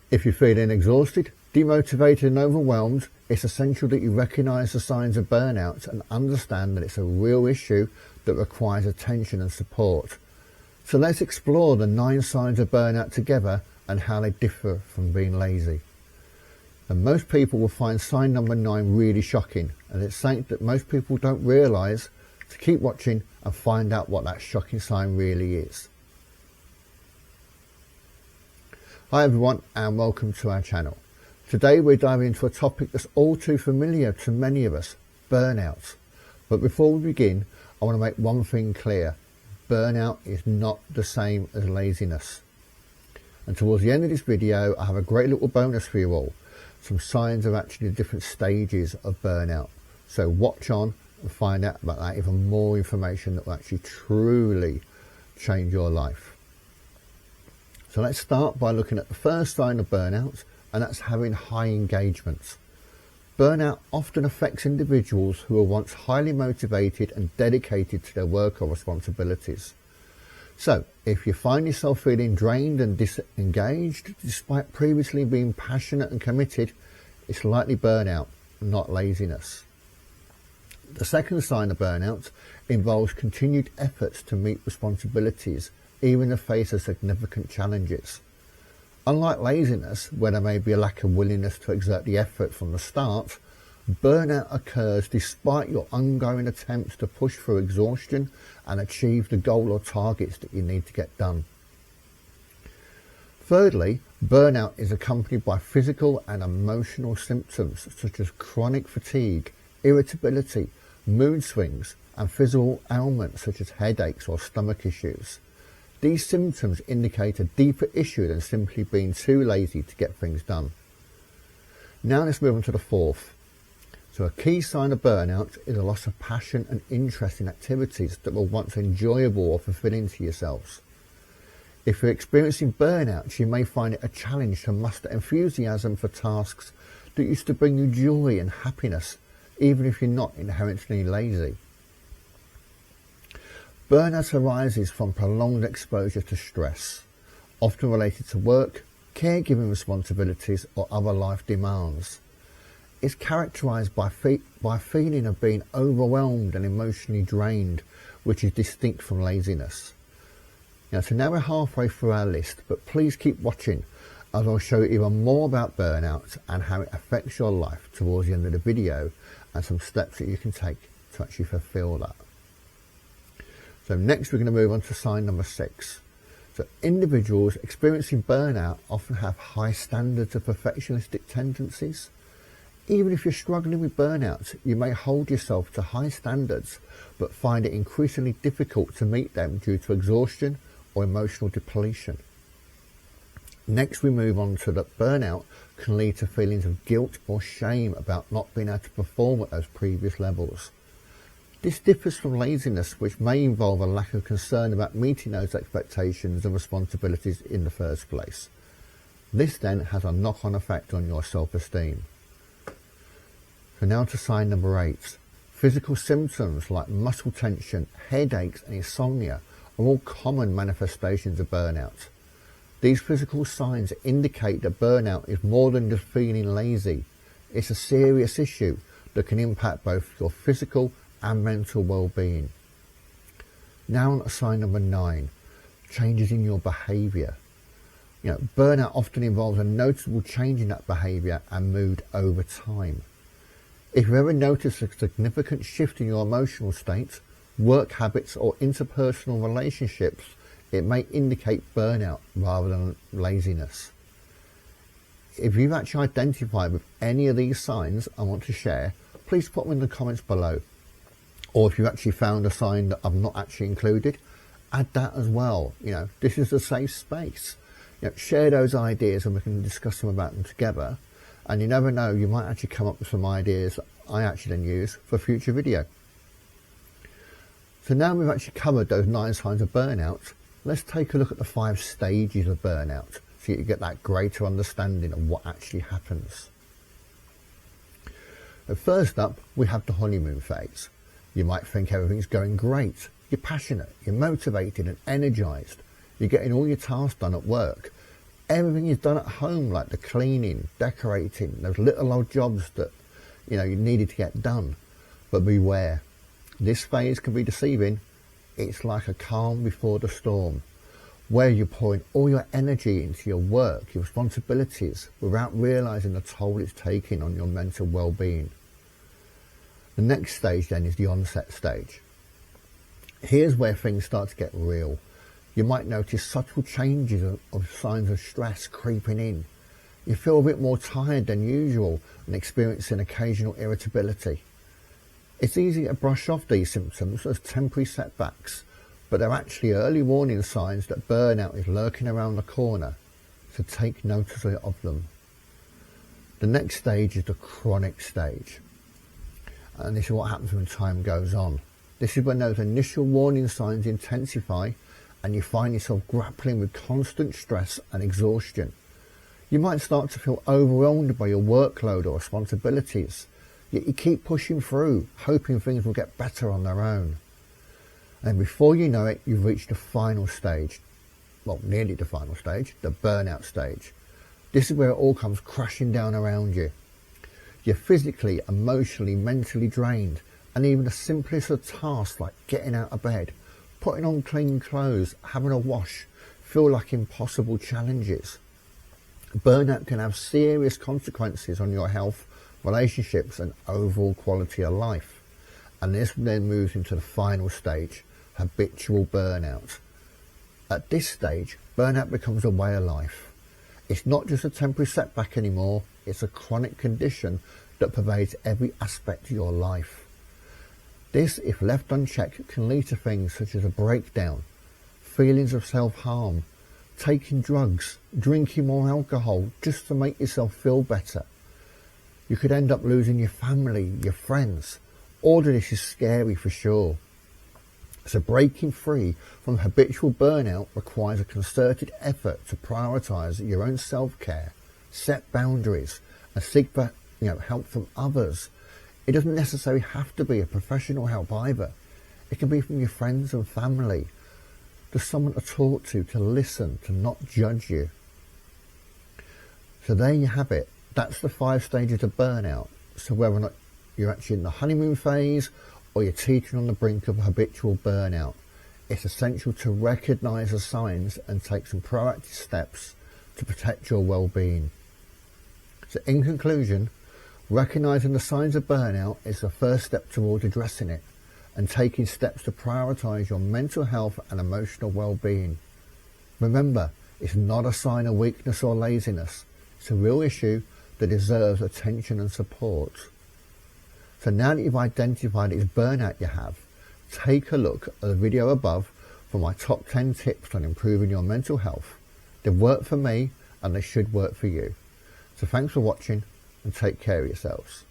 If you're feeling exhausted, demotivated and overwhelmed, it's essential that you recognise the signs of burnout and understand that it's a real issue that requires attention and support. So let's explore the 9 signs of burnout together and how they differ from being lazy. And most people will find sign number 9 really shocking, and it's something that most people don't realise. To keep watching and find out what that shocking sign really is. Hi everyone, and welcome to our channel. Today we're diving into a topic that's all too familiar to many of us, burnout. But before we begin, I want to make one thing clear. Burnout is not the same as laziness. And towards the end of this video, I have a great little bonus for you all. Some signs of actually the different stages of burnout. So watch on and find out about that, even more information that will actually truly change your life. So let's start by looking at the first sign of burnout, and that's having high engagement. Burnout often affects individuals who are once highly motivated and dedicated to their work or responsibilities. So if you find yourself feeling drained and disengaged despite previously being passionate and committed, it's likely burnout, not laziness. The second sign of burnout involves continued efforts to meet responsibilities, even in the face of significant challenges. Unlike laziness, where there may be a lack of willingness to exert the effort from the start, burnout occurs despite your ongoing attempts to push through exhaustion and achieve the goal or targets that you need to get done. Thirdly, burnout is accompanied by physical and emotional symptoms such as chronic fatigue, irritability, mood swings, and physical ailments such as headaches or stomach issues. These symptoms indicate a deeper issue than simply being too lazy to get things done. Now let's move on to the fourth. So a key sign of burnout is a loss of passion and interest in activities that were once enjoyable or fulfilling to yourselves. If you're experiencing burnout, you may find it a challenge to muster enthusiasm for tasks that used to bring you joy and happiness, even if you're not inherently lazy. Burnout arises from prolonged exposure to stress, often related to work, caregiving responsibilities or other life demands. It's characterised by a feeling of being overwhelmed and emotionally drained, which is distinct from laziness. So now we're halfway through our list, but please keep watching as I'll show you even more about burnout and how it affects your life towards the end of the video, and some steps that you can take to actually fulfill that. So next we're going to move on to sign number 6. So individuals experiencing burnout often have high standards of perfectionistic tendencies. Even if you're struggling with burnout, you may hold yourself to high standards but find it increasingly difficult to meet them due to exhaustion or emotional depletion. Next we move on to that burnout can lead to feelings of guilt or shame about not being able to perform at those previous levels. This differs from laziness, which may involve a lack of concern about meeting those expectations and responsibilities in the first place. This then has a knock-on effect on your self-esteem. So now to sign number 8. Physical symptoms like muscle tension, headaches and insomnia are all common manifestations of burnout. These physical signs indicate that burnout is more than just feeling lazy. It's a serious issue that can impact both your physical and mental well-being. Now on to sign number 9, changes in your behaviour. Burnout often involves a noticeable change in that behaviour and mood over time. If you've ever noticed a significant shift in your emotional state, work habits or interpersonal relationships, it may indicate burnout rather than laziness. If you've actually identified with any of these signs I want to share, please put them in the comments below. Or if you've actually found a sign that I've not actually included, add that as well. This is a safe space. Share those ideas and we can discuss them about them together. And you never know, you might actually come up with some ideas that I actually then use for future video. So now we've actually covered those 9 signs of burnout, let's take a look at the 5 stages of burnout so you get that greater understanding of what actually happens. But first up, we have the honeymoon phase. You might think everything's going great. You're passionate, you're motivated and energised. You're getting all your tasks done at work. Everything is done at home, like the cleaning, decorating, those little old jobs that you needed to get done. But beware, this phase can be deceiving. It's like a calm before the storm, where you're pouring all your energy into your work, your responsibilities, without realising the toll it's taking on your mental well-being. The next stage then is the onset stage. Here's where things start to get real. You might notice subtle changes of signs of stress creeping in. You feel a bit more tired than usual and experiencing occasional irritability. It's easy to brush off these symptoms as temporary setbacks, but they're actually early warning signs that burnout is lurking around the corner, so take notice of them. The next stage is the chronic stage, and this is what happens when time goes on. This is when those initial warning signs intensify and you find yourself grappling with constant stress and exhaustion. You might start to feel overwhelmed by your workload or responsibilities, yet you keep pushing through, hoping things will get better on their own. And before you know it, you've reached the final stage, well, nearly the final stage, the burnout stage. This is where it all comes crashing down around you. You're physically, emotionally, mentally drained, and even the simplest of tasks like getting out of bed, putting on clean clothes, having a wash, feel like impossible challenges. Burnout can have serious consequences on your health, relationships, and overall quality of life. And this then moves into the final stage, habitual burnout. At this stage, burnout becomes a way of life. It's not just a temporary setback anymore, it's a chronic condition that pervades every aspect of your life. This, if left unchecked, can lead to things such as a breakdown, feelings of self-harm, taking drugs, drinking more alcohol just to make yourself feel better. You could end up losing your family, your friends. All of this is scary for sure. So breaking free from habitual burnout requires a concerted effort to prioritise your own self-care, set boundaries, and seek for help from others. It doesn't necessarily have to be a professional help either. It can be from your friends and family. Just someone to talk to listen, to not judge you. So there you have it. That's the 5 stages of burnout. So whether or not you're actually in the honeymoon phase or you're teetering on the brink of habitual burnout, it's essential to recognise the signs and take some proactive steps to protect your well-being. So in conclusion, recognising the signs of burnout is the first step towards addressing it and taking steps to prioritise your mental health and emotional well-being. Remember, it's not a sign of weakness or laziness. It's a real issue that deserves attention and support. So now that you've identified it's burnout you have, take a look at the video above for my top 10 tips on improving your mental health. They've worked for me and they should work for you. So thanks for watching and take care of yourselves.